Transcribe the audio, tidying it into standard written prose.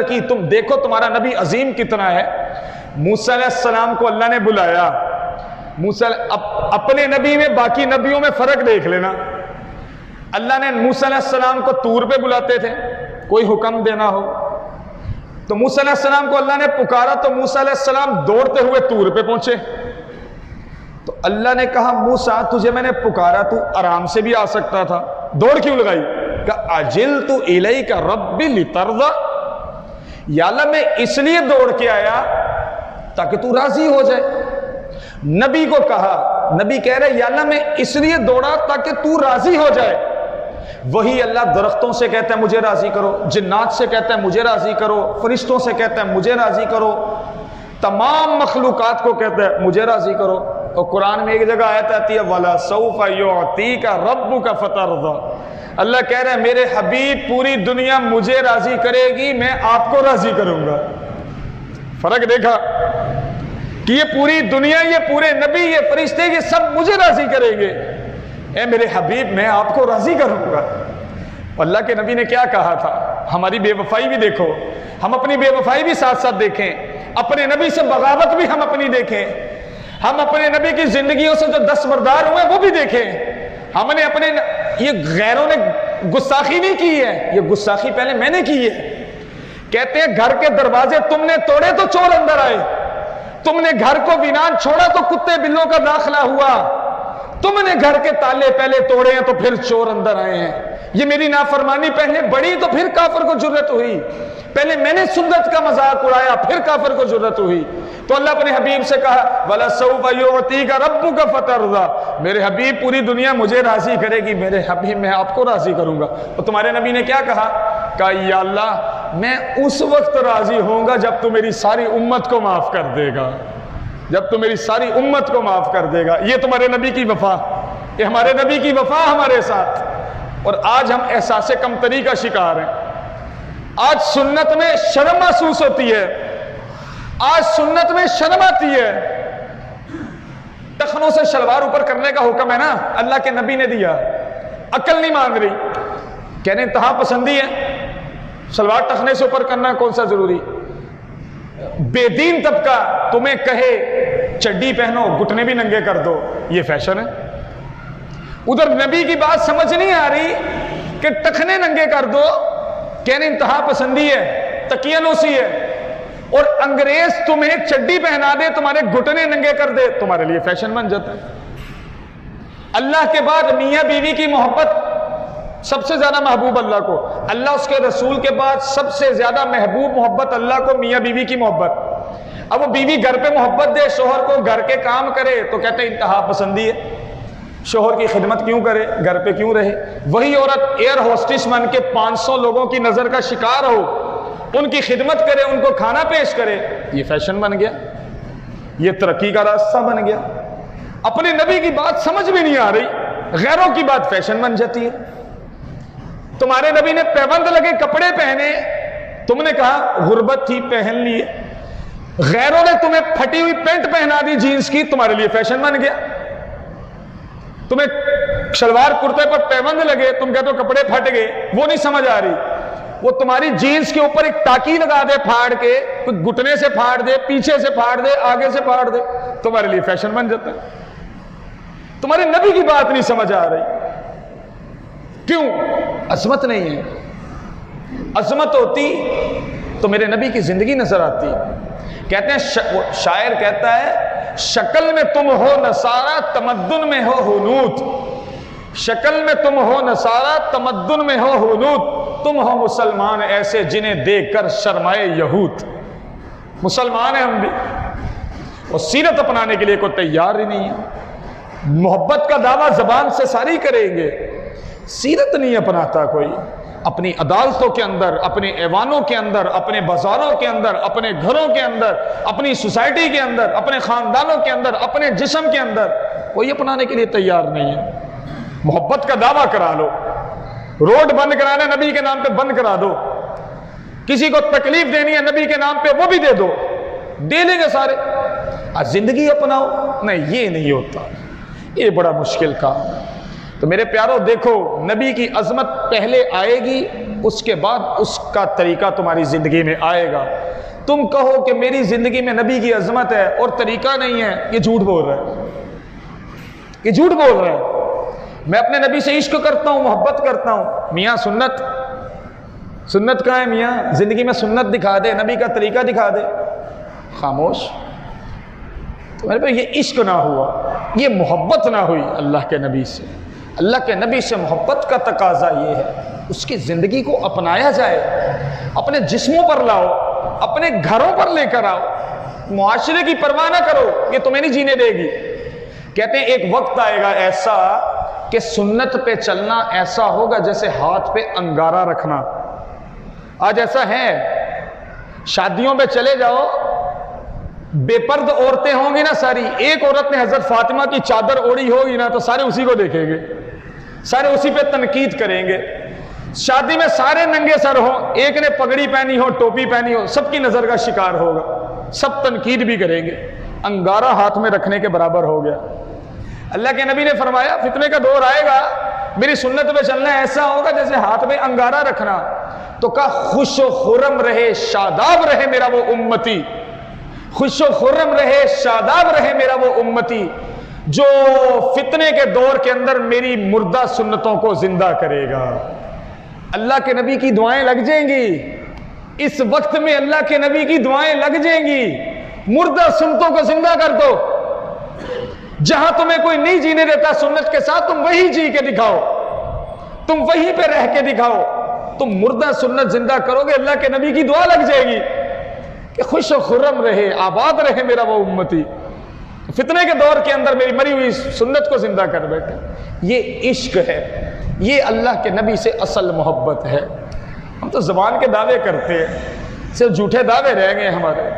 کی تم دیکھو تمہارا نبی عظیم کتنا ہے۔ موسیٰ علیہ السلام کو اللہ نے بلایا، موسیٰ اپنے نبی میں باقی نبیوں میں فرق دیکھ لینا۔ اللہ نے موسیٰ علیہ السلام کو طور پہ بلاتے تھے، کوئی حکم دینا ہو تو موسیٰ علیہ السلام کو اللہ نے پکارا تو موسیٰ علیہ السلام دوڑتے ہوئے طور پہ پہنچے، تو اللہ نے کہا موسیٰ تجھے میں نے پکارا تو آرام سے بھی آ سکتا تھا، دوڑ کیوں لگائی؟ کہا اجلت الیک ربی لترضی، یا اللہ میں اس لیے دوڑ کے آیا تاکہ تو راضی ہو جائے۔ نبی کو کہا، نبی کہہ رہے یا اللہ میں اس لیے دوڑا تاکہ تو راضی ہو جائے۔ وہی اللہ درختوں سے کہتا ہے مجھے راضی کرو، جنات سے کہتا ہے مجھے راضی کرو، فرشتوں سے کہتا ہے مجھے راضی کرو، تمام مخلوقات کو کہتا ہے مجھے راضی کرو۔ اور قرآن میں ایک جگہ آیت آتی ہے وَلَسَوْفَ يُعْطِيكَ رَبُّكَ فَتَرْضَىٰ، اللہ کہہ رہے ہیں میرے حبیب پوری دنیا مجھے راضی کرے گی، میں آپ کو راضی کروں گا۔ فرق دیکھا کہ یہ پوری دنیا، یہ پورے نبی، یہ فرشتے، یہ سب مجھے راضی کریں گے، اے میرے حبیب میں آپ کو راضی کروں گا۔ اللہ کے نبی نے کیا کہا تھا؟ ہماری بے وفائی بھی دیکھو، ہم اپنی بے وفائی بھی ساتھ ساتھ دیکھیں، اپنے نبی سے بغاوت بھی ہم اپنی دیکھیں، ہم اپنے نبی کی زندگیوں سے جو دستبردار ہوئے وہ بھی دیکھیں۔ ہم نے اپنے یہ غیروں نے گستاخی نہیں کی ہے، یہ گستاخی پہلے میں نے کی ہے۔ کہتے ہیں گھر کے دروازے تم نے توڑے تو چور اندر آئے، تم نے گھر کو ویران چھوڑا تو کتے بلوں کا داخلہ ہوا، تم نے گھر کے تالے پہلے توڑے ہیں تو پھر چور اندر آئے ہیں۔ یہ میری نافرمانی پہلے بڑی تو پھر کافر کو جرت ہوئی، پہلے میں نے سنت کا مذاق اڑایا پھر کافر کو جرت ہوئی۔ تو اللہ اپنے حبیب سے کہا وَلَسَوْفَ يُعْطِيكَ رَبُّكَ فَتَرْضَىٰ، میرے حبیب پوری دنیا مجھے راضی کرے گی، میرے حبیب میں آپ کو راضی کروں گا۔ اور تمہارے نبی نے کیا کہا؟ کہا یا اللہ میں اس وقت راضی ہوں گا جب تو میری ساری امت کو معاف کر دے گا، جب تو میری ساری امت کو معاف کر دے گا۔ یہ تمہارے نبی کی وفا، یہ ہمارے نبی کی وفا ہمارے ساتھ۔ اور آج ہم احساس کمتری کا شکار ہیں، آج سنت میں شرم محسوس ہوتی ہے، آج سنت میں شرم آتی ہے۔ ٹخنوں سے شلوار اوپر کرنے کا حکم ہے نا، اللہ کے نبی نے دیا، عقل نہیں مان رہی، کہنے انتہا پسندی ہے، شلوار ٹخنے سے اوپر کرنا کون سا ضروری؟ بے دین طبقہ تمہیں کہے چڈی پہنو گھٹنے بھی ننگے کر دو، یہ فیشن ہے۔ ادھر نبی کی بات سمجھ نہیں آ رہی کہ ٹخنے ننگے کر دو، کہنے انتہا پسندی ہے، تقیانوسی ہے، اور انگریز تمہیں چڈی پہنا دے تمہارے گھٹنے ننگے کر دے تمہارے لیے فیشن بن جاتا ہے۔ اللہ کے بعد میاں بیوی کی محبت سب سے زیادہ محبوب اللہ کو، اللہ اس کے رسول کے بعد سب سے زیادہ محبوب محبت اللہ کو میاں بیوی کی محبت۔ اب وہ بیوی گھر پہ محبت دے شوہر کو، گھر کے کام کرے تو کہتے ہیں انتہا پسندی ہے، شوہر کی خدمت کیوں کرے، گھر پہ کیوں رہے۔ وہی عورت ایئر ہوسٹس بن کے 500 لوگوں کی نظر کا شکار ہو، ان کی خدمت کرے، ان کو کھانا پیش کرے، یہ فیشن بن گیا، یہ ترقی کا راستہ بن گیا۔ اپنے نبی کی بات سمجھ میں نہیں آ رہی، غیروں کی بات فیشن بن جاتی ہے۔ تمہارے نبی نے پیوند لگے کپڑے پہنے، تم نے کہا غربت تھی پہن لیے، غیروں نے تمہیں پھٹی ہوئی پینٹ پہنا دی جینس کی، تمہارے لیے فیشن بن گیا۔ تمہیں شلوار کرتے پر پیوند لگے، تم کہتے ہو کپڑے پھٹ گئے، وہ نہیں سمجھ آ رہی، وہ تمہاری جینس کے اوپر ایک ٹاکی لگا دے پھاڑ کے، گھٹنے سے پھاڑ دے، پیچھے سے پھاڑ دے، آگے سے پھاڑ دے، تمہارے لیے فیشن بن جاتا ہے۔ تمہارے نبی کی بات نہیں سمجھ آ رہی، کیوں؟ عظمت نہیں ہے۔ عظمت ہوتی تو میرے نبی کی زندگی نظر آتی۔ کہتے ہیں شاعر کہتا ہے شکل میں تم ہو نصارہ تمدن میں ہو ہنوت، شکل میں تم ہو نصارہ تمدن میں ہو ہنوت، تم ہو مسلمان ایسے جنہیں دیکھ کر شرمائے یہود۔ مسلمان ہیں ہم بھی، اور سیرت اپنانے کے لیے کوئی تیار ہی نہیں ہے۔ محبت کا دعویٰ زبان سے ساری کریں گے، سیرت نہیں اپناتا کوئی۔ اپنی عدالتوں کے اندر، اپنے ایوانوں کے اندر، اپنے بازاروں کے اندر، اپنے گھروں کے اندر، اپنی سوسائٹی کے اندر، اپنے خاندانوں کے اندر، اپنے جسم کے اندر کوئی اپنانے کے لیے تیار نہیں ہے۔ محبت کا دعویٰ کرا لو، روڈ بند کرانا نبی کے نام پہ بند کرا دو، کسی کو تکلیف دینی ہے نبی کے نام پہ وہ بھی دے دو، دے لیں گے سارے۔ زندگی اپناؤ، نہیں یہ نہیں ہوتا، یہ بڑا مشکل کام ہے۔ تو میرے پیارو دیکھو، نبی کی عظمت پہلے آئے گی اس کے بعد اس کا طریقہ تمہاری زندگی میں آئے گا۔ تم کہو کہ میری زندگی میں نبی کی عظمت ہے اور طریقہ نہیں ہے، یہ جھوٹ بول رہا ہے، یہ جھوٹ بول رہا ہے۔ میں اپنے نبی سے عشق کرتا ہوں، محبت کرتا ہوں، میاں سنت کہاں ہے میاں؟ زندگی میں سنت دکھا دے، نبی کا طریقہ دکھا دے، خاموش۔ تو میرے پہ یہ عشق نہ ہوا، یہ محبت نہ ہوئی اللہ کے نبی سے۔ اللہ کے نبی سے محبت کا تقاضا یہ ہے اس کی زندگی کو اپنایا جائے، اپنے جسموں پر لاؤ، اپنے گھروں پر لے کر آؤ، معاشرے کی پرواہ نہ کرو، یہ تمہیں نہیں جینے دے گی۔ کہتے ہیں ایک وقت آئے گا ایسا کہ سنت پہ چلنا ایسا ہوگا جیسے ہاتھ پہ انگارہ رکھنا۔ آج ایسا ہے، شادیوں پہ چلے جاؤ، بے پرد عورتیں ہوں گی نا ساری، ایک عورت نے حضرت فاطمہ کی چادر اوڑھی ہوگی نا تو سارے اسی کو دیکھیں گے، سارے اسی پہ تنقید کریں گے۔ شادی میں سارے ننگے سر ہوں، ایک نے پگڑی پہنی ہو، ٹوپی پہنی ہو، سب کی نظر کا شکار ہوگا، سب تنقید بھی کریں گے، انگارہ ہاتھ میں رکھنے کے برابر ہو گیا۔ اللہ کے نبی نے فرمایا فتنے کا دور آئے گا، میری سنت پہ چلنا ایسا ہوگا جیسے ہاتھ میں انگارہ رکھنا۔ تو کہا خوش و خرم رہے، شاداب رہے میرا وہ امتی، خوش و خرم رہے، شاداب رہے میرا وہ امتی جو فتنے کے دور کے اندر میری مردہ سنتوں کو زندہ کرے گا۔ اللہ کے نبی کی دعائیں لگ جائیں گی، اس وقت میں اللہ کے نبی کی دعائیں لگ جائیں گی، مردہ سنتوں کو زندہ کر دو۔ جہاں تمہیں کوئی نہیں جینے دیتا سنت کے ساتھ، تم وہی جی کے دکھاؤ، تم وہیں پہ رہ کے دکھاؤ، تم مردہ سنت زندہ کرو گے، اللہ کے نبی کی دعا لگ جائے گی کہ خوش و خرم رہے، آباد رہے میرا وہ امتی، فتنے کے دور کے اندر میری مری ہوئی سنت کو زندہ کر بیٹھے۔ یہ عشق ہے، یہ اللہ کے نبی سے اصل محبت ہے۔ ہم تو زبان کے دعوے کرتے ہیں، صرف جھوٹے دعوے رہ گئے ہمارے۔